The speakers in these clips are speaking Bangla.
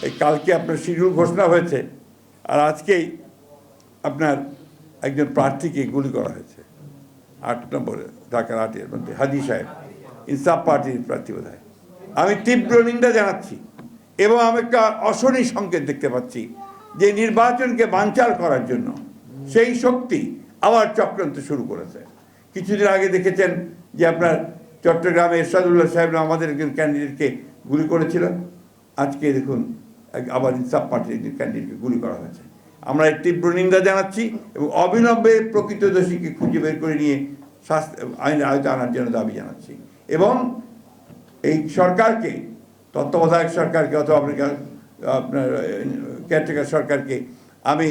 এই কালকে আপনার শিডিউল ঘোষণা হয়েছে, আর আজকেই আপনার একজন প্রার্থীকে গুলি করা হয়েছে 8 নম্বরে ঢাকার 8-এর মধ্যে, হাজি সাহেব, ইনসাফ পার্টির প্রার্থী বোধহয়। আমি তীব্র নিন্দা জানাচ্ছি এবং আমি একটা অশনি সংকেত দেখতে পাচ্ছি যে নির্বাচনকে বানচাল করার জন্য সেই শক্তি আবার চক্রান্ত শুরু করেছে। কিছুদিন আগে দেখেছেন যে আপনার চট্টগ্রামে এরশাদুল্লাহ সাহেব আমাদের একজন ক্যান্ডিডেটকে গুলি করেছিল। আজকে দেখুন আবার ইনসাফ পার্টির একজন ক্যান্ডিডেটকে গুলি করা হয়েছে। আমরা এর তীব্র নিন্দা জানাচ্ছি এবং অবিলম্বে প্রকৃত দোষীকে খুঁজে বের করে নিয়ে আইনের আয়তায় আনার জন্য দাবি জানাচ্ছি। এবং এই সরকারকে, তত্ত্বাবধায়ক সরকারকে অথবা আপনার কেয়ারটেকার সরকারকে আমি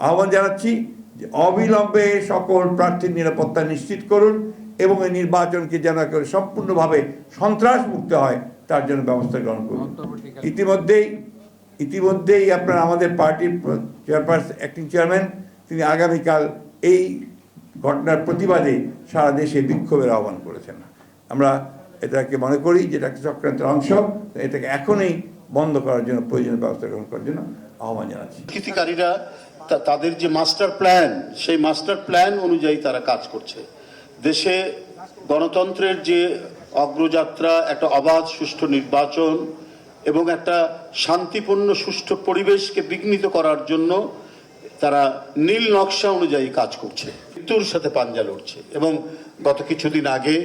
আহ্বান জানাচ্ছি যে অবিলম্বে সকল প্রার্থীর নিরাপত্তা নিশ্চিত করুন এবং এই নির্বাচনকে যেন করে সম্পূর্ণভাবে সন্ত্রাস মুক্ত হয় তার জন্য ব্যবস্থা গ্রহণ করুন। ইতিমধ্যেই আপনার আমাদের পার্টির চেয়ারপারসন, অ্যাক্টিং চেয়ারম্যান, তিনি আগামীকাল এই ঘটনার প্রতিবাদে সারা দেশে বিক্ষোভের আহ্বান করেছেন। আমরা এটাকে মনে করি যে এটা একটা চক্রান্তের অংশ, এটাকে এখনই বন্ধ করার জন্য প্রয়োজনীয় ব্যবস্থা গ্রহণ করার জন্য আহ্বান জানাচ্ছি। দুষ্কৃতিকারীরা তাদের যে মাস্টার প্ল্যান, সেই মাস্টার প্ল্যান অনুযায়ী তারা কাজ করছে। দেশে গণতন্ত্রের যে অগ্রযাত্রা, একটা অবাধ সুষ্ঠু নির্বাচন এবং একটা শান্তিপূর্ণ সুষ্ঠু পরিবেশকে বিঘ্নিত করার জন্য তারা নীল নকশা অনুযায়ী কাজ করছে, মৃত্যুর সাথে পাঞ্জা লড়ছে। এবং গত কিছুদিন আগে,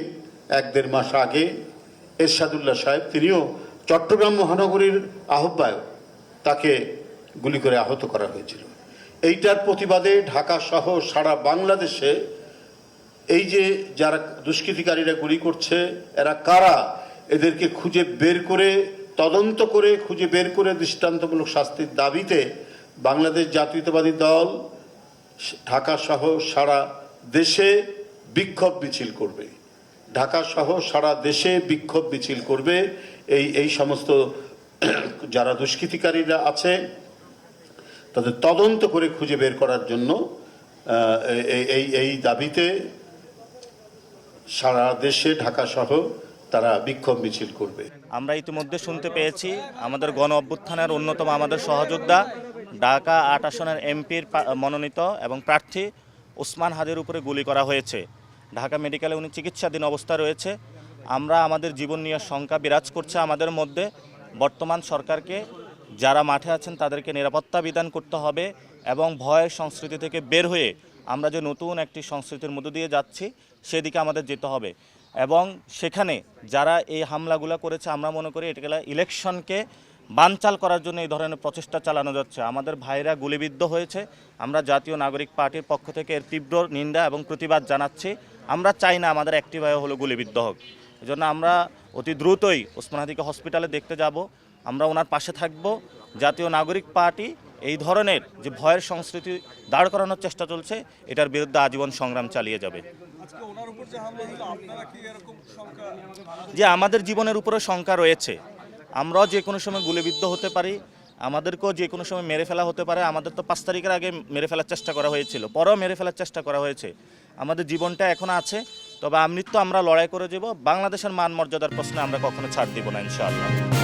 1-1.5 মাস আগে, এরশাদুল্লাহ সাহেব, তিনিও চট্টগ্রাম মহানগরীর আহ্বায়ক, তাকে গুলি করে আহত করা হয়েছিল। এইটার প্রতিবাদে ঢাকা সহ সারা বাংলাদেশে এই যে যারা দুষ্কৃতিকারীরা গুলি করছে, এরা কারা, এদেরকে খুঁজে বের করে, তদন্ত করে, খুঁজে বের করে দৃষ্টান্তমূলক শাস্তির দাবিতে বাংলাদেশ জাতীয়তাবাদী দল ঢাকা সহ সারা দেশে বিক্ষোভ মিছিল করবে। ঢাকা সহ সারা দেশে বিক্ষোভ মিছিল করবে এই সমস্ত যারা দুষ্কৃতিকারীরা আছে তাদের তদন্ত করে খুঁজে বের করার জন্য এই দাবিতে সারা দেশে ঢাকা সহ তারা বিক্ষোভ মিছিল করবে। আমরা ইতিমধ্যে শুনতে পেয়েছি আমাদের গণ অভ্যুত্থানের অন্যতম আমাদের সহযোদ্ধা ঢাকা 8 আসনের এমপির মনোনীত এবং প্রার্থী ওসমান হাদির উপরে গুলি করা হয়েছে। ঢাকা মেডিকেলে উনি চিকিৎসাধীন অবস্থায় রয়েছে। আমরা আমাদের জীবন নিয়ে শঙ্কা বিরাজ করছে আমাদের মধ্যে। বর্তমান সরকারকে, যারা মাঠে আছেন তাদেরকে নিরাপত্তা বিধান করতে হবে এবং ভয়ের সংস্কৃতি থেকে বের হয়ে আমরা যে নতুন একটি সংস্কৃতির মধ্য দিয়ে যাচ্ছি সেদিকে আমাদের যেতে হবে। এবং সেখানে যারা এই হামলাগুলো করেছে, আমরা মনে করি এটা ইলেকশনকে বানচাল করার জন্য এই ধরনের প্রচেষ্টা চালানো যাচ্ছে। আমাদের ভাইরা গুলিবিদ্ধ হয়েছে। আমরা জাতীয় নাগরিক পার্টির পক্ষ থেকে এর তীব্র নিন্দা এবং প্রতিবাদ জানাচ্ছি। আমরা চাই না আমাদের একটি ভাইও হলো গুলিবিদ্ধ হোক। এজন্য আমরা অতি দ্রুতই ওসমান হাদিকে হসপিটালে দেখতে যাব। আমরা ওনার পাশে থাকব। জাতীয় নাগরিক পার্টি এই ধরনের যে ভয়ের সংস্কৃতি দাঁড় করানোর চেষ্টা চলছে, এটার বিরুদ্ধে আজীবন সংগ্রাম চালিয়ে যাবে। যে আমাদের জীবনের উপরে শঙ্কা রয়েছে, আমরাও যে কোনো সময় গুলিবিদ্ধ হতে পারি, আমাদেরকেও যে কোনো সময় মেরে ফেলা হতে পারে। আমাদের তো 5 তারিখের আগে মেরে ফেলার চেষ্টা করা হয়েছিল, পরেও মেরে ফেলার চেষ্টা করা হয়েছে। আমাদের জীবনটা এখন আছে, তবে আমৃত্যু আমরা লড়াই করে যাব। বাংলাদেশের মান মর্যাদার প্রশ্নে আমরা কখনো ছাড় দিব না, ইনশাআল্লাহ।